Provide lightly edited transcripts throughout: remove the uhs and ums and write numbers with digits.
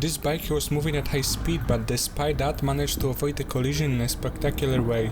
This bike was moving at high speed, but despite that managed to avoid a collision in a spectacular way.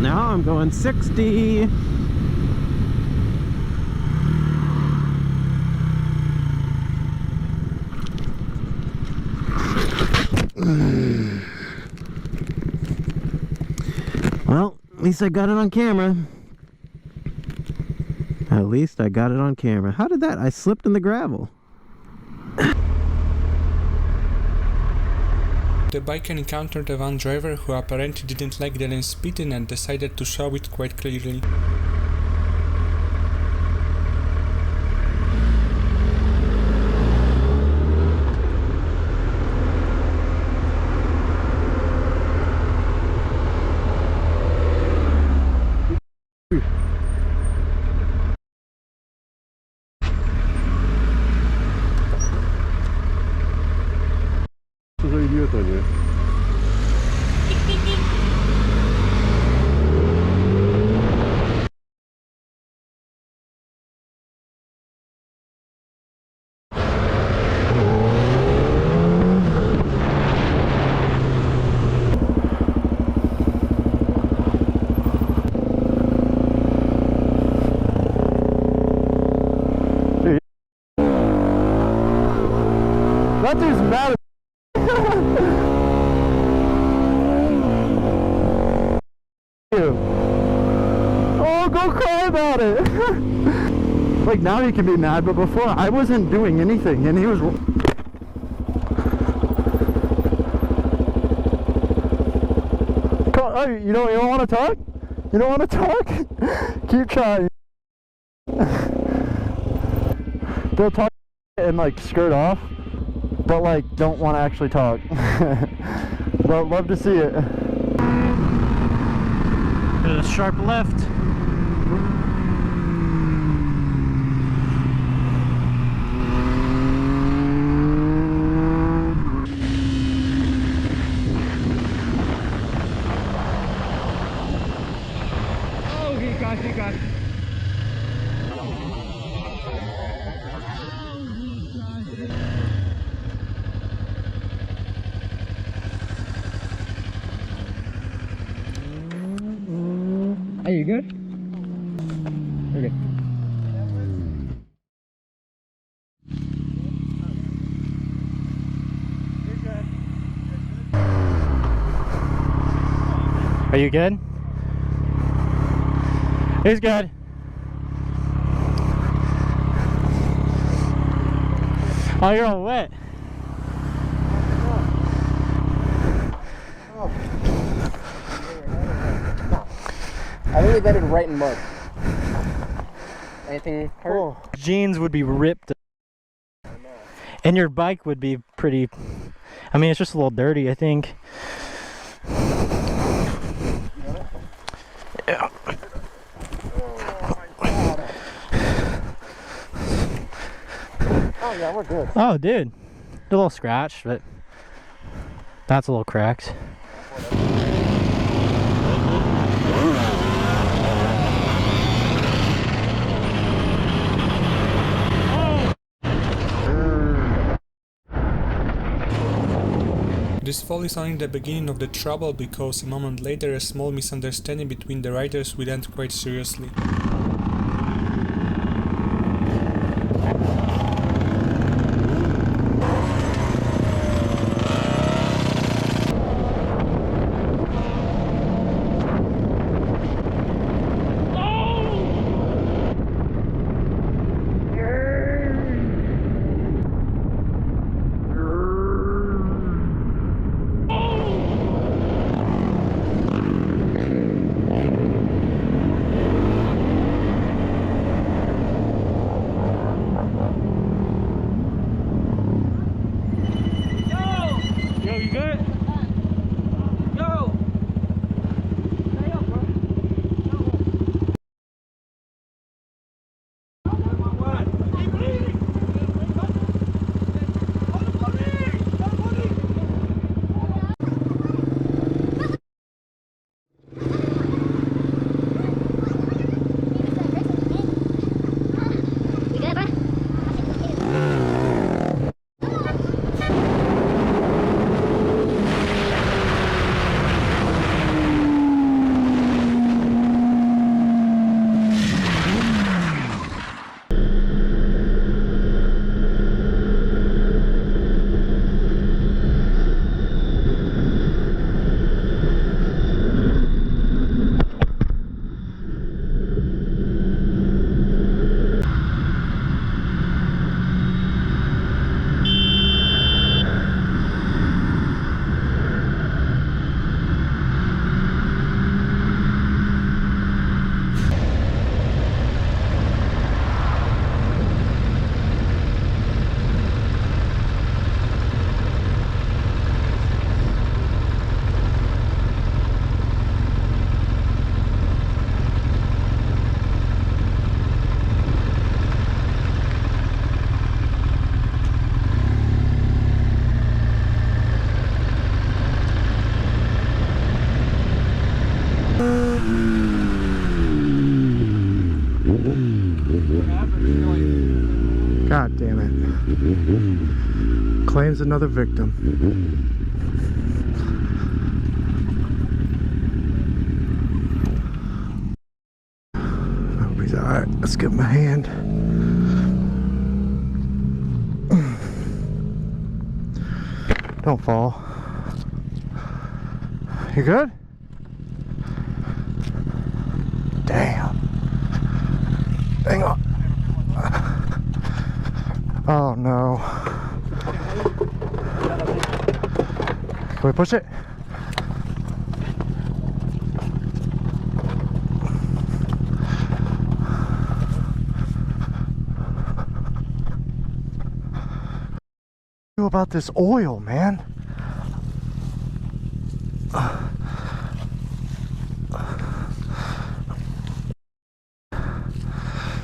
Now I'm going 60. Well, at least I got it on camera. At least I got it on camera. How did that? I slipped in the gravel. The biker encountered a van driver who apparently didn't like the lane speeding and decided to show it quite clearly. That dude's mad. Oh, go cry about it. Like now he can be mad, but before I wasn't doing anything and he was. Oh, you don't want to talk? You don't want to talk? Keep trying. They'll talk and like skirt off, but like don't want to actually talk. But love to see it. There's a sharp left. Oh, he got. Are you good? You're good. Are you good? He's good. Oh, you're all wet. I think they bedded right in mud. Anything hurt? Oh. Jeans would be ripped. And your bike would be pretty... I mean, it's just a little dirty, I think. Yeah. Oh yeah, we're good. Oh, dude. A little scratch, but that's a little cracked. This fall is only the beginning of the trouble because a moment later a small misunderstanding between the riders will end quite seriously. is another victim. He's alright. Let's give him a hand. Don't fall. You good? Damn. Hang on. Oh no. Can we push it? What about this oil, man?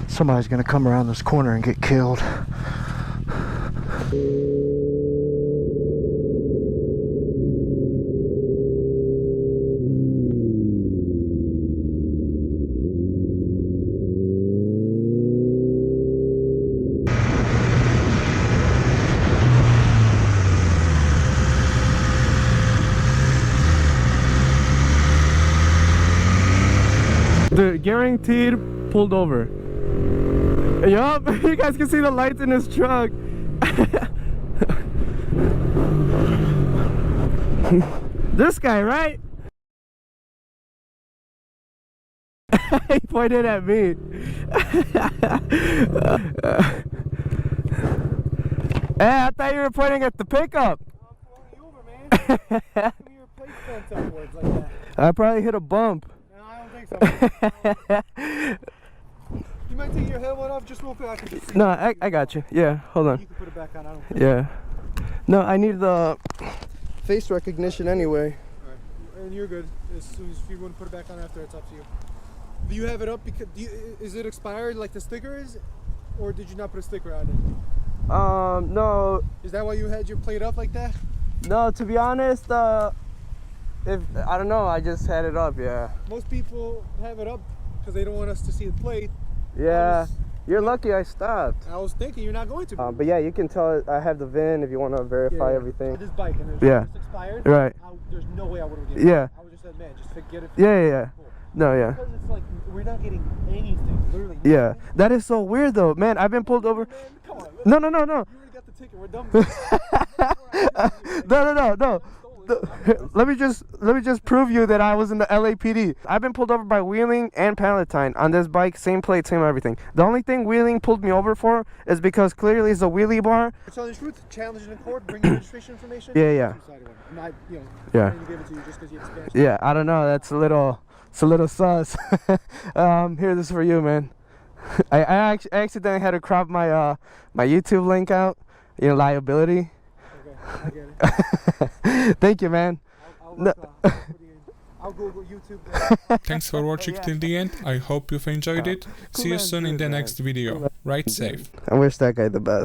Somebody's gonna come around this corner and get killed. The guaranteed pulled over. Yup, you guys can see the lights in his truck. This guy, right? He pointed at me. Hey, I thought you were pointing at the pickup. I'm pulling you over, man. How come your plate bent upwards like that? I probably hit a bump. No, I don't think so. You might take your helmet off just real quick. I can just see No, I got you. Yeah, hold on. You can put it back on. I don't think. Yeah. No, I need the face recognition anyway. Alright. And you're good. As soon as you want to put it back on after, it's up to you. Do you have it up because is it expired like the sticker is, or did you not put a sticker on it? No. Is that why you had your plate up like that? No, to be honest, if I don't know, I just had it up, yeah. Most people have it up because they don't want us to see the plate. Yeah. You're lucky I stopped. I was thinking you're not going to. But yeah, you can tell I have the VIN if you want to verify everything. This bike and Yeah. it's expired. Right. There's no way I would have given it. Yeah. I would just said, man, just forget it. Yeah. Cool. No, yeah. Because it's like we're not getting anything, literally. Yeah. That is so weird though. Man, I've been pulled over. Man, come on. No. You already got the ticket. We're done. No. Let me just prove you that I was in the LAPD. I've been pulled over by Wheeling and Palatine on this bike, same plate, same everything. The only thing Wheeling pulled me over for is because clearly it's a wheelie bar. It's on the truth. Challenge in court. Bring your registration information. Yeah. Not, Yeah. to give it to you just because you have Spanish. Yeah, I don't know. That's a little sus. Here, this is for you, man. I accidentally had to crop my my YouTube link out. Liability. Okay, I get it. Thank you, man. I'll Google YouTube. Thanks for watching till the end. I hope you've enjoyed it. See you soon in the next video. Ride safe. I wish that guy the best.